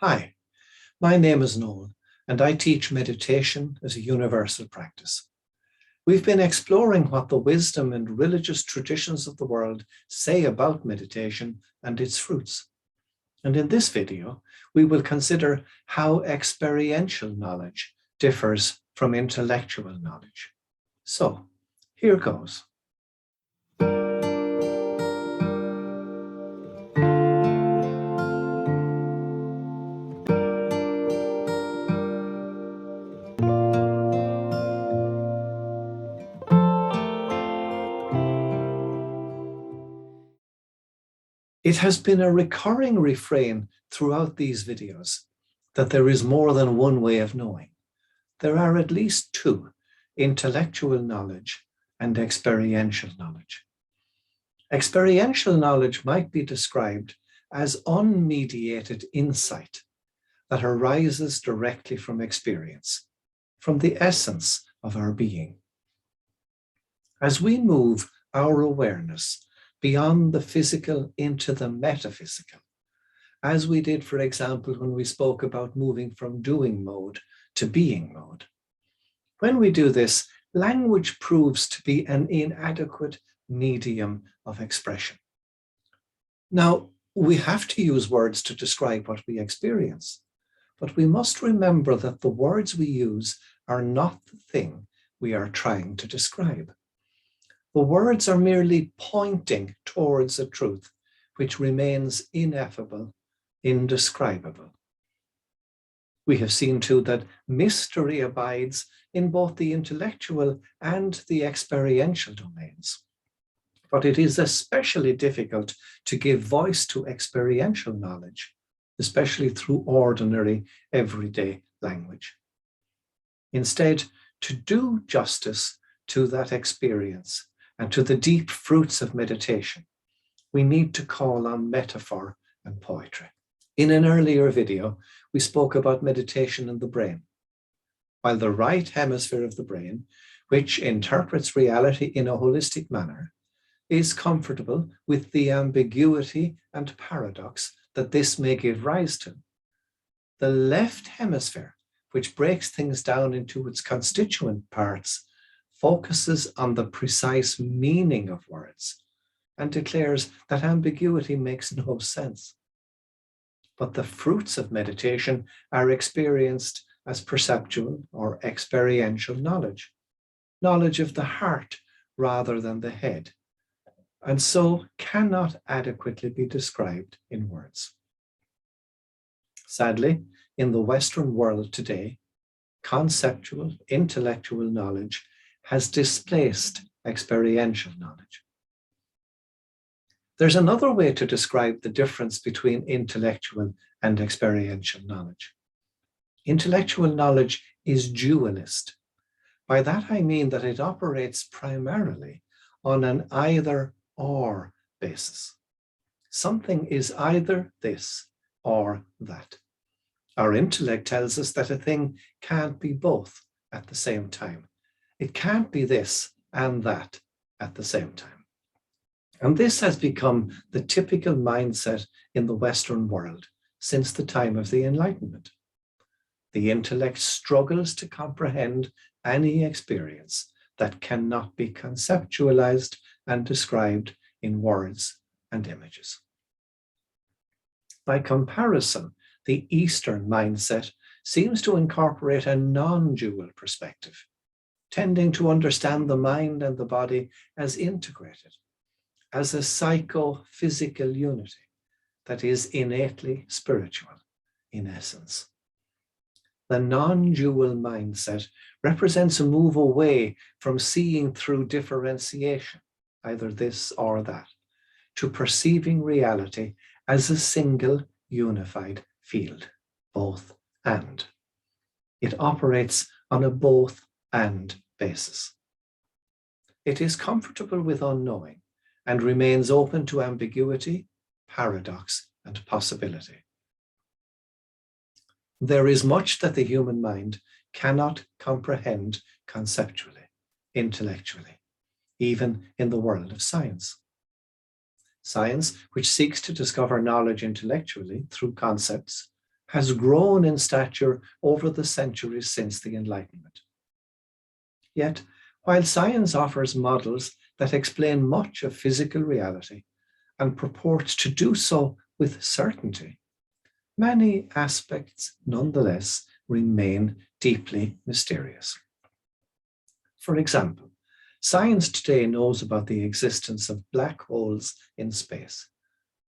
Hi, my name is Noel, and I teach meditation as a universal practice. We've been exploring what the wisdom and religious traditions of the world say about meditation and its fruits. And in this video, we will consider how experiential knowledge differs from intellectual knowledge. So, here goes. It has been a recurring refrain throughout these videos that there is more than one way of knowing. There are at least two: intellectual knowledge and experiential knowledge. Experiential knowledge might be described as unmediated insight that arises directly from experience, from the essence of our being. As we move our awareness beyond the physical into the metaphysical, as we did, for example, when we spoke about moving from doing mode to being mode. When we do this, language proves to be an inadequate medium of expression. Now, we have to use words to describe what we experience, but we must remember that the words we use are not the thing we are trying to describe. The words are merely pointing towards a truth which remains ineffable, indescribable. We have seen too that mystery abides in both the intellectual and the experiential domains. But it is especially difficult to give voice to experiential knowledge, especially through ordinary, everyday language. Instead, to do justice to that experience and to the deep fruits of meditation, we need to call on metaphor and poetry. In an earlier video, we spoke about meditation in the brain. While the right hemisphere of the brain, which interprets reality in a holistic manner, is comfortable with the ambiguity and paradox that this may give rise to, the left hemisphere, which breaks things down into its constituent parts, focuses on the precise meaning of words and declares that ambiguity makes no sense. But the fruits of meditation are experienced as perceptual or experiential knowledge, knowledge of the heart rather than the head, and so cannot adequately be described in words. Sadly, in the Western world today, conceptual, intellectual knowledge has displaced experiential knowledge. There's another way to describe the difference between intellectual and experiential knowledge. Intellectual knowledge is dualist. By that I mean that it operates primarily on an either-or basis. Something is either this or that. Our intellect tells us that a thing can't be both at the same time. It can't be this and that at the same time. And this has become the typical mindset in the Western world since the time of the Enlightenment. The intellect struggles to comprehend any experience that cannot be conceptualized and described in words and images. By comparison, the Eastern mindset seems to incorporate a non-dual perspective, tending to understand the mind and the body as integrated, as a psychophysical unity that is innately spiritual in essence. The non-dual mindset represents a move away from seeing through differentiation, either this or that, to perceiving reality as a single unified field, both and. It operates on a both and basis. It is comfortable with unknowing and remains open to ambiguity, paradox, and possibility. There is much that the human mind cannot comprehend conceptually, intellectually, even in the world of science. Science, which seeks to discover knowledge intellectually through concepts, has grown in stature over the centuries since the Enlightenment. Yet, while science offers models that explain much of physical reality and purports to do so with certainty, many aspects nonetheless remain deeply mysterious. For example, science today knows about the existence of black holes in space,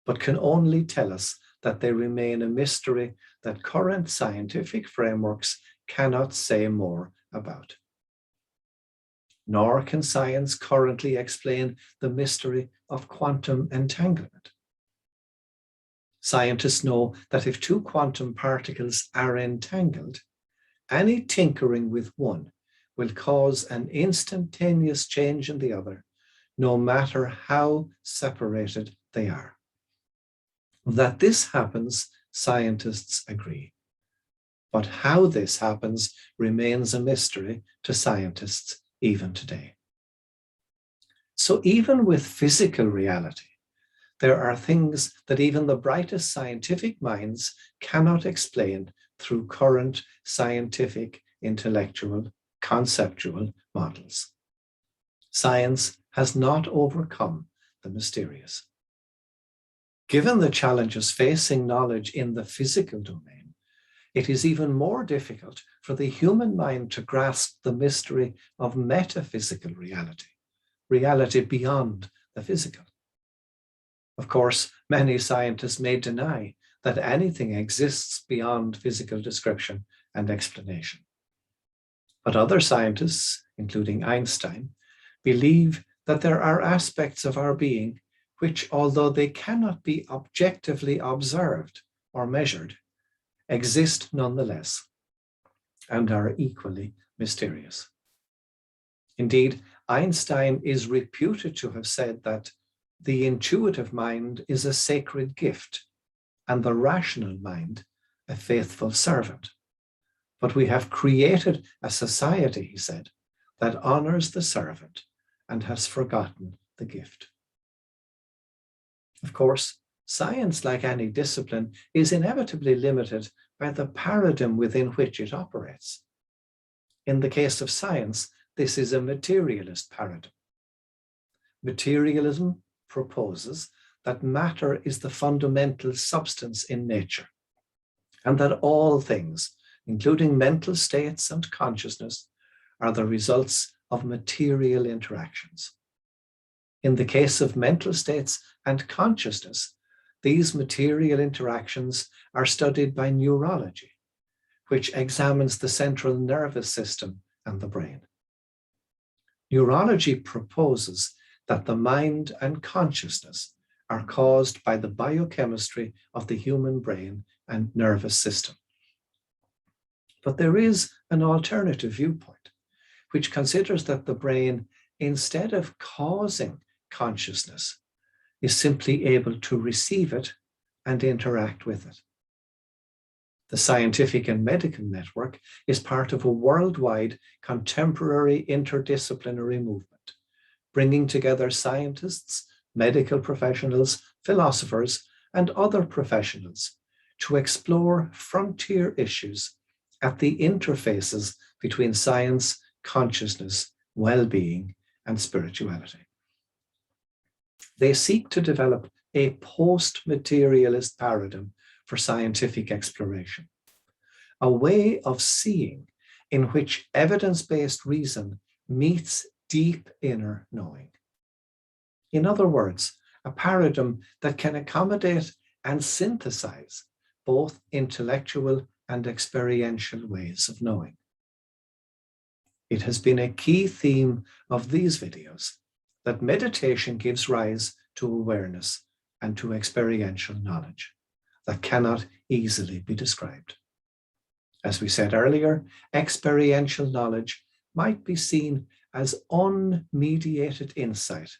but can only tell us that they remain a mystery that current scientific frameworks cannot say more about. Nor can science currently explain the mystery of quantum entanglement. Scientists know that if two quantum particles are entangled, any tinkering with one will cause an instantaneous change in the other, no matter how separated they are. That this happens, scientists agree. But how this happens remains a mystery to scientists even today. So even with physical reality, there are things that even the brightest scientific minds cannot explain through current scientific, intellectual, conceptual models. Science has not overcome the mysterious. Given the challenges facing knowledge in the physical domain, it is even more difficult for the human mind to grasp the mystery of metaphysical reality, reality beyond the physical. Of course, many scientists may deny that anything exists beyond physical description and explanation. But other scientists, including Einstein, believe that there are aspects of our being which, although they cannot be objectively observed or measured, exist nonetheless and are equally mysterious. Indeed, Einstein is reputed to have said that the intuitive mind is a sacred gift and the rational mind a faithful servant. But we have created a society, he said, that honors the servant and has forgotten the gift. Of course, science, like any discipline, is inevitably limited by the paradigm within which it operates. In the case of science, this is a materialist paradigm. Materialism proposes that matter is the fundamental substance in nature, and that all things, including mental states and consciousness, are the results of material interactions. In the case of mental states and consciousness, these material interactions are studied by neurology, which examines the central nervous system and the brain. Neurology proposes that the mind and consciousness are caused by the biochemistry of the human brain and nervous system. But there is an alternative viewpoint, which considers that the brain, instead of causing consciousness, is simply able to receive it and interact with it. The scientific and medical network is part of a worldwide contemporary interdisciplinary movement, bringing together scientists, medical professionals, philosophers, and other professionals to explore frontier issues at the interfaces between science, consciousness, well-being, and spirituality. They seek to develop a post-materialist paradigm for scientific exploration, a way of seeing in which evidence-based reason meets deep inner knowing. In other words, a paradigm that can accommodate and synthesize both intellectual and experiential ways of knowing. It has been a key theme of these videos that meditation gives rise to awareness and to experiential knowledge that cannot easily be described. As we said earlier, experiential knowledge might be seen as unmediated insight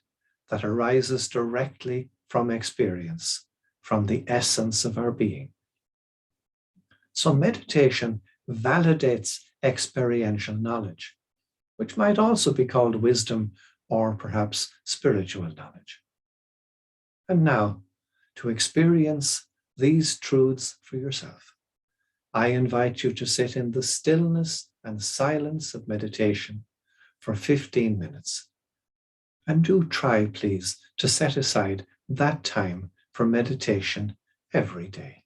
that arises directly from experience, from the essence of our being. So meditation validates experiential knowledge, which might also be called wisdom or perhaps spiritual knowledge. And now, to experience these truths for yourself, I invite you to sit in the stillness and silence of meditation for 15 minutes. And do try, please, to set aside that time for meditation every day.